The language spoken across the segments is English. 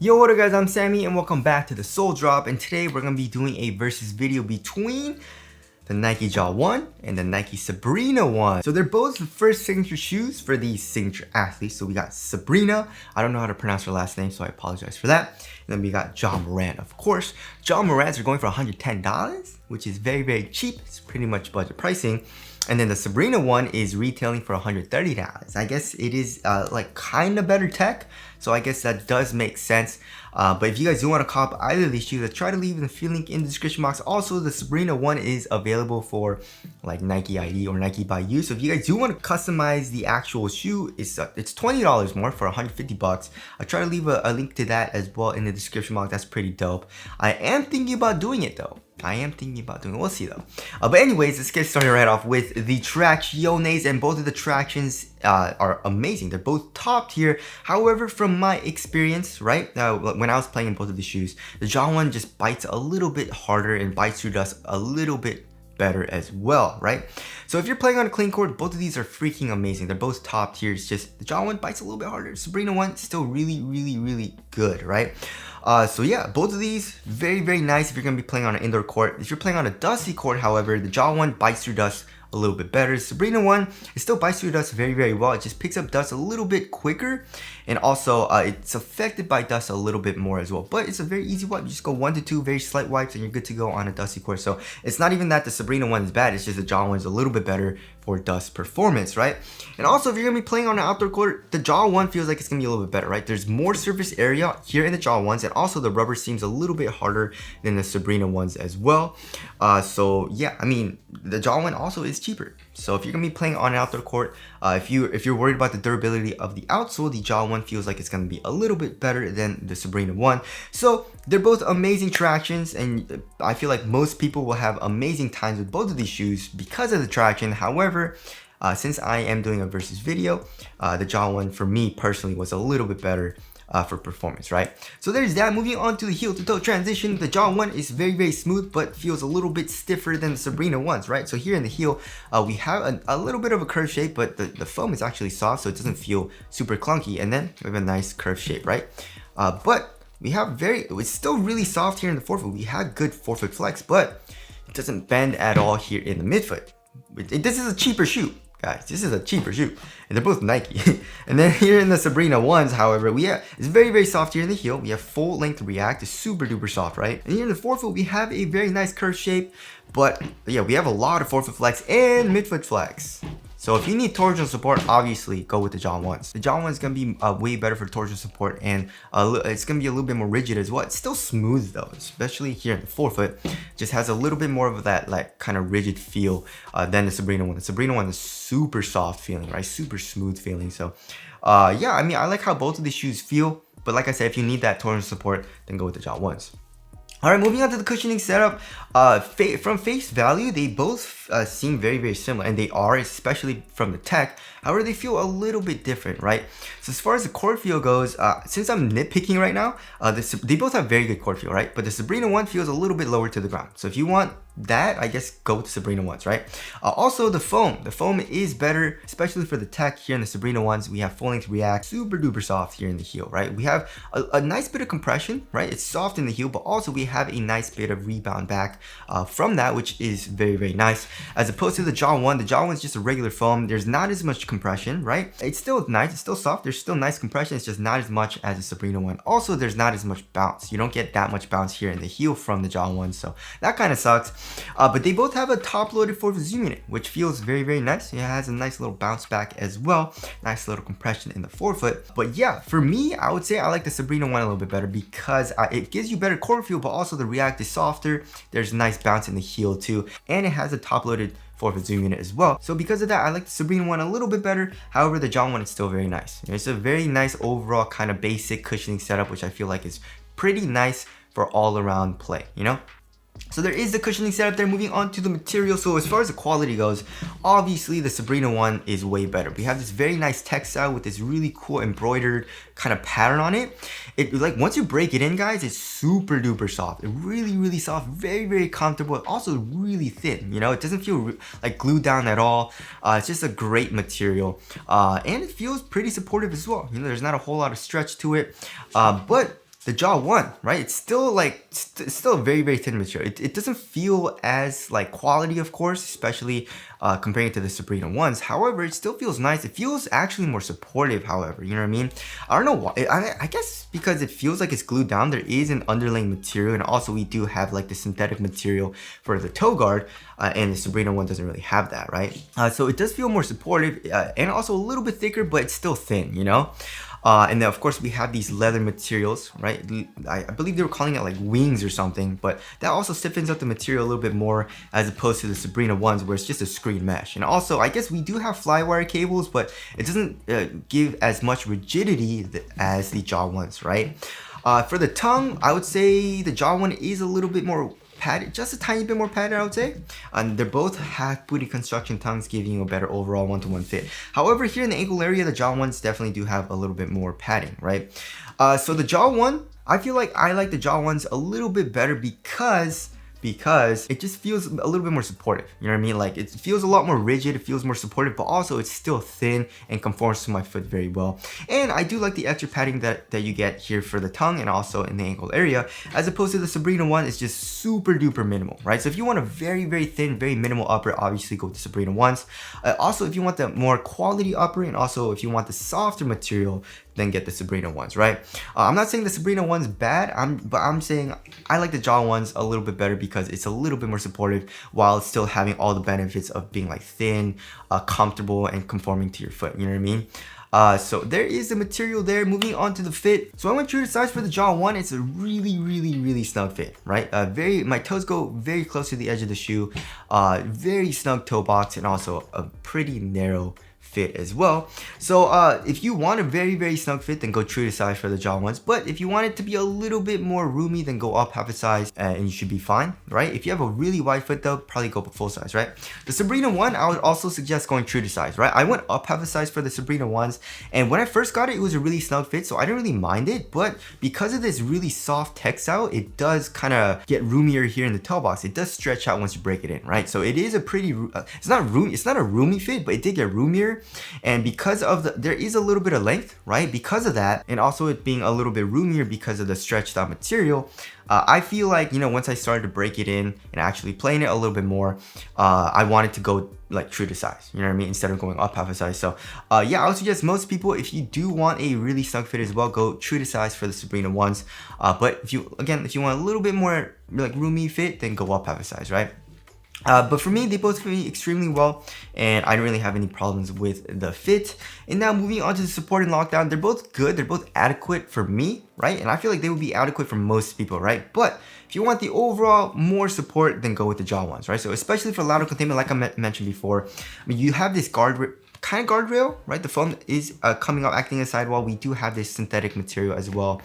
Yo, what up guys, I'm Sammy and welcome back to the Soul Drop, and today we're going to be doing a versus video between the Nike Jaw 1 and the Nike Sabrina 1. So they're both the first signature shoes for these signature athletes. So we got Sabrina, I don't know how to pronounce her last name, so I apologize for that. And then we got Ja Morant, of course. Ja Morant's are going for $110, which is very cheap. It's pretty much budget pricing. And then the Sabrina one is retailing for $130. I guess it is like kind of better tech, so I guess that does make sense. But if you guys do want to cop either of these shoes, try to leave the link in the description box. Also, the Sabrina one is available for like Nike ID or Nike by you. So if you guys do want to customize the actual shoe, it's $20 more for $150. I'll try to leave a link to that as well in the description box. That's pretty dope. I am thinking about doing it though. We'll see though. But anyways, let's get started right off with the Tracciones, and both of the tractions are amazing. They're both top tier. However, from my experience, right, when I was playing in both of the shoes, the Jaw one just bites a little bit harder and bites through dust a little bit better as well, right? So if you're playing on a clean court, both of these are freaking amazing. They're both top tier. It's just the Jaw one bites a little bit harder. Sabrina one still really good, right? So yeah, both of these very nice if you're gonna be playing on an indoor court. If you're playing on a dusty court, however, the Jaw one bites through dust a little bit better. Sabrina one, it still bites through dust very well. It just picks up dust a little bit quicker, and also it's affected by dust a little bit more as well. But it's a very easy wipe. You just go 1 to 2 very slight wipes and you're good to go on a dusty court. So it's not even that the Sabrina one is bad, it's just the Jaw one is a little bit better for dust performance, right? And also, if you're gonna be playing on an outdoor court, the Jaw one feels like it's gonna be a little bit better, right? There's more surface area here in the Jaw ones, and also the rubber seems a little bit harder than the Sabrina ones as well. So yeah, I mean, the Jaw one also is cheaper. So if you're gonna be playing on an outdoor court, if you're worried about the durability of the outsole, the Jaw one feels like it's gonna be a little bit better than the Sabrina one. So they're both amazing tractions, and I feel like most people will have amazing times with both of these shoes because of the traction. However, since I am doing a versus video, the Jaw one for me personally was a little bit better for performance, right? So there's that. Moving on to the heel to toe transition, the Jaw one is very smooth but feels a little bit stiffer than the Sabrina ones, right? So here in the heel, we have a little bit of a curved shape, but the foam is actually soft, so it doesn't feel super clunky. And then we have a nice curved shape, right? But we have it's still really soft here in the forefoot. We have good forefoot flex, but it doesn't bend at all here in the midfoot. This is a cheaper shoe, guys. This is a cheaper shoe, and they're both Nike. And then here in the Sabrina ones, however, it's very soft here in the heel. We have full length react, it's super duper soft, right? And here in the forefoot, we have a very nice curved shape, but yeah, we have a lot of forefoot flex and midfoot flex. So if you need torsional support, obviously go with the Jaw ones. The Jaw one is gonna be way better for torsional support, and it's gonna be a little bit more rigid as well. It's still smooth though, especially here in the forefoot. Just has a little bit more of that like kind of rigid feel than the Sabrina one. The Sabrina one is super soft feeling, right? Super smooth feeling. So yeah, I mean, I like how both of these shoes feel, but like I said, if you need that torsional support, then go with the Jaw ones. Alright, moving on to the cushioning setup. From face value, they both seem very similar, and they are, especially from the tech. However, they feel a little bit different, right? So as far as the court feel goes, since I'm nitpicking right now, they both have very good court feel, right? But the Sabrina one feels a little bit lower to the ground. So if you want that, I guess go with the Sabrina ones, right? Also, the foam is better, especially for the tech. Here in the Sabrina ones, we have full length react, super duper soft here in the heel, right? We have a nice bit of compression, right? It's soft in the heel, but also we have a nice bit of rebound back from that, which is very nice. As opposed to the Jaw one, the Jaw one's just a regular foam. There's not as much compression, right? It's still nice, it's still soft, there's still nice compression, it's just not as much as the Sabrina one. Also, there's not as much bounce. You don't get that much bounce here in the heel from the Jaw one, so that kind of sucks. But they both have a top-loaded forefoot zoom unit, which feels very nice. It has a nice little bounce back as well. Nice little compression in the forefoot. But yeah, for me, I would say I like the Sabrina one a little bit better because it gives you better court feel, but also the react is softer. There's nice bounce in the heel too, and it has a top-loaded forefoot zoom unit as well. So because of that, I like the Sabrina one a little bit better. However, the Jaw one is still very nice. It's a very nice overall kind of basic cushioning setup, which I feel like is pretty nice for all-around play, you know? So there is the cushioning setup there. Moving on to the material. So as far as the quality goes, obviously the Sabrina one is way better. We have this very nice textile with this really cool embroidered kind of pattern on it. It like once you break it in, guys, it's super duper soft. It really soft, very comfortable. Also really thin. You know, it doesn't feel like glued down at all. It's just a great material, and it feels pretty supportive as well. You know, there's not a whole lot of stretch to it, but the Jaw 1, right? It's still like, it's still a very, very thin material. It doesn't feel as like quality, of course, especially comparing it to the Sabrina 1s. However, it still feels nice. It feels actually more supportive, however, you know what I mean? I don't know why. I guess because it feels like it's glued down. There is an underlaying material, and also we do have like the synthetic material for the toe guard, and the Sabrina 1 doesn't really have that, right? So it does feel more supportive, and also a little bit thicker, but it's still thin, you know? And then of course we have these leather materials, right? I believe they were calling it like wings or something, but that also stiffens up the material a little bit more as opposed to the Sabrina 1s where it's just a screen mesh. And also I guess we do have flywire cables, but it doesn't give as much rigidity as the Jaw 1s, right? For the tongue, I would say the Jaw 1 is a little bit more padded, just a tiny bit more padded, I would say. And they're both half booty construction tongues, giving you a better overall one-to-one fit. However, here in the ankle area, the Jaw 1s definitely do have a little bit more padding, right? So the Jaw 1, I feel like I like the Jaw 1s a little bit better because it just feels a little bit more supportive. You know what I mean? Like it feels a lot more rigid, it feels more supportive, but also it's still thin and conforms to my foot very well. And I do like the extra padding that you get here for the tongue and also in the ankle area, as opposed to the Sabrina 1, it's just super duper minimal, right? So if you want a very, very thin, very minimal upper, obviously go with the Sabrina 1s. Also, if you want the more quality upper, and also if you want the softer material, then get the Sabrina 1s, right? I'm not saying the Sabrina 1's bad, but I'm saying I like the Jaw 1s a little bit better because it's a little bit more supportive while still having all the benefits of being like thin, comfortable, and conforming to your foot, you know what I mean? So there is the material there. Moving on to the fit. So I went true to size for the Jaw 1. It's a really, really, really snug fit, right? My toes go very close to the edge of the shoe. Very snug toe box, and also a pretty narrow fit as well. So if you want a very, very snug fit, then go true to size for the Jaw 1s. But if you want it to be a little bit more roomy, then go up half a size and you should be fine, right? If you have a really wide foot though, probably go full size, right? The Sabrina 1, I would also suggest going true to size, right? I went up half a size for the Sabrina 1s, and when I first got it, it was a really snug fit, so I didn't really mind it. But because of this really soft textile, it does kind of get roomier here in the toe box. It does stretch out once you break it in, right? So it is a pretty, it's not a roomy fit, but it did get roomier. And because of there is a little bit of length, right? Because of that, and also it being a little bit roomier because of the stretched out material, I feel like, you know, once I started to break it in and actually playing it a little bit more, I wanted to go like true to size, you know what I mean, instead of going up half a size. So yeah, I would suggest most people, if you do want a really snug fit as well, go true to size for the Sabrina 1s. But if you want a little bit more like roomy fit, then go up half a size, right? But for me, they both fit me extremely well, and I didn't really have any problems with the fit. And now moving on to the support and lockdown, they're both good, they're both adequate for me, right? And I feel like they would be adequate for most people, right? But if you want the overall more support, then go with the Jaw 1s, right? So especially for lateral containment, like I mentioned before, I mean, you have this kind of guardrail, right? The foam is coming up, acting as sidewall. We do have this synthetic material as well,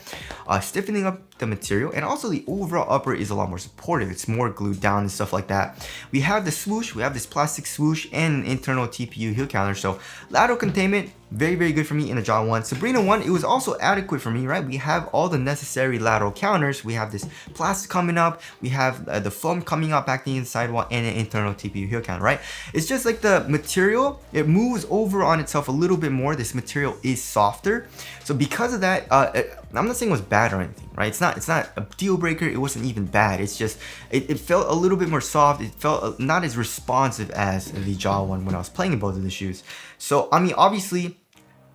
stiffening up the material, and also the overall upper is a lot more supportive. It's more glued down and stuff like that. We have the swoosh, we have this plastic swoosh and an internal TPU heel counter. So lateral containment, very, very good for me in the Jaw 1. Sabrina 1, it was also adequate for me, right? We have all the necessary lateral counters. We have this plastic coming up, we have the foam coming up, acting in the sidewall, and an internal TPU heel counter, right? It's just like the material, it moves over on itself a little bit more. This material is softer. So because of that, I'm not saying it was bad or anything, right? It's not a deal breaker. It wasn't even bad. It's just, it felt a little bit more soft. It felt not as responsive as the Jaw 1 when I was playing in both of the shoes. So, I mean, obviously,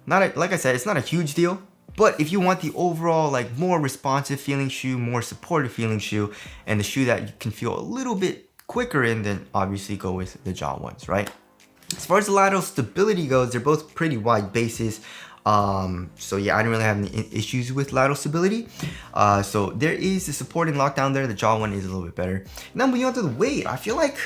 like I said, it's not a huge deal. But if you want the overall, like, more responsive feeling shoe, more supportive feeling shoe, and the shoe that you can feel a little bit quicker in, then obviously go with the Jaw 1s, right? As far as the lateral stability goes, they're both pretty wide bases. So yeah, I didn't really have any issues with lateral stability. So there is the support and lockdown there. The Jaw 1 is a little bit better. Now moving on to the weight, I feel like,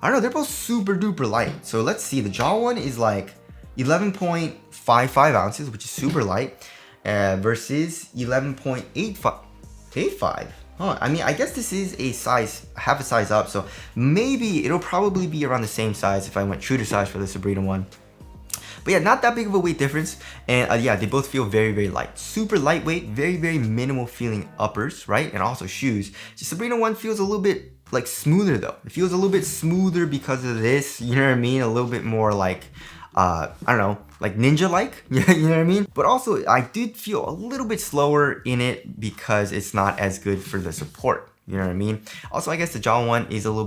I don't know, they're both super duper light. So let's see, the Jaw 1 is like 11.55 ounces, which is super light, versus 11.85. Oh, I mean, I guess this is a size, half a size up, so maybe it'll probably be around the same size if I went true to size for the Sabrina 1. But yeah, not that big of a weight difference. And yeah, they both feel very, very light. Super lightweight, very, very minimal feeling uppers, right? And also shoes. The Sabrina 1 feels a little bit like smoother though. It feels a little bit smoother because of this, you know what I mean? A little bit more like, I don't know, like ninja-like, you know what I mean? But also, I did feel a little bit slower in it because it's not as good for the support, you know what I mean? Also, I guess the Jaw 1 is a little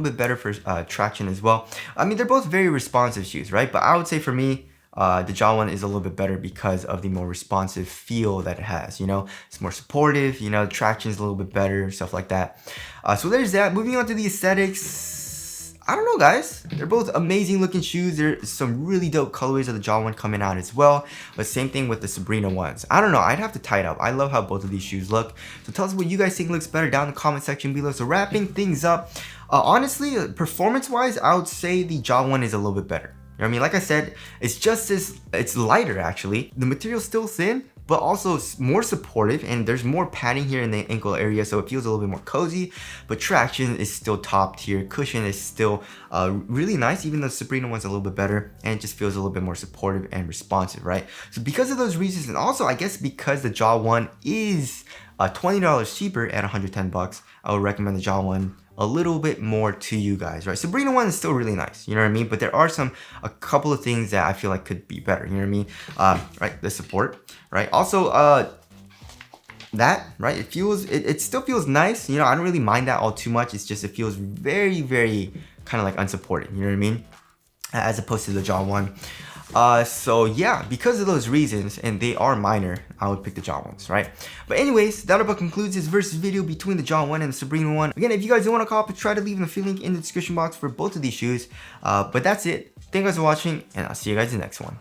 bit better for traction as well. I mean, they're both very responsive shoes, right? But I would say for me, the Jaw 1 is a little bit better because of the more responsive feel that it has, you know? It's more supportive, you know, the traction is a little bit better, stuff like that. So there's that. Moving on to the aesthetics. I don't know, guys. They're both amazing looking shoes. There's some really dope colorways of the Jaw 1 coming out as well. But same thing with the Sabrina ones. I don't know. I'd have to tie it up. I love how both of these shoes look. So tell us what you guys think looks better down in the comment section below. So wrapping things up, honestly, performance-wise, I would say the Jaw 1 is a little bit better. You know what I mean? Like I said, it's lighter actually. The material's still thin, but also more supportive, and there's more padding here in the ankle area, so it feels a little bit more cozy. But traction is still top tier. Cushion is still really nice, even though the Sabrina one's a little bit better, and it just feels a little bit more supportive and responsive, right? So because of those reasons, and also I guess because the Jaw 1 is $20 cheaper at 110 bucks, I would recommend the Jaw 1 a little bit more to you guys, right? Sabrina 1 is still really nice, you know what I mean? But there are a couple of things that I feel like could be better, you know what I mean? Right, the support, right? Also, right, it still feels nice, you know, I don't really mind that all too much. It's just, it feels very, very kind of like unsupported, you know what I mean? As opposed to the Jaw 1. So yeah, because of those reasons, and they are minor, I would pick the Jaw 1s, right? But anyways, that about concludes this versus video between the Jaw 1 and the Sabrina 1. Again, if you guys do want to cop it, try to leave the affiliate link in the description box for both of these shoes. But that's it. Thank you guys for watching, and I'll see you guys in the next one.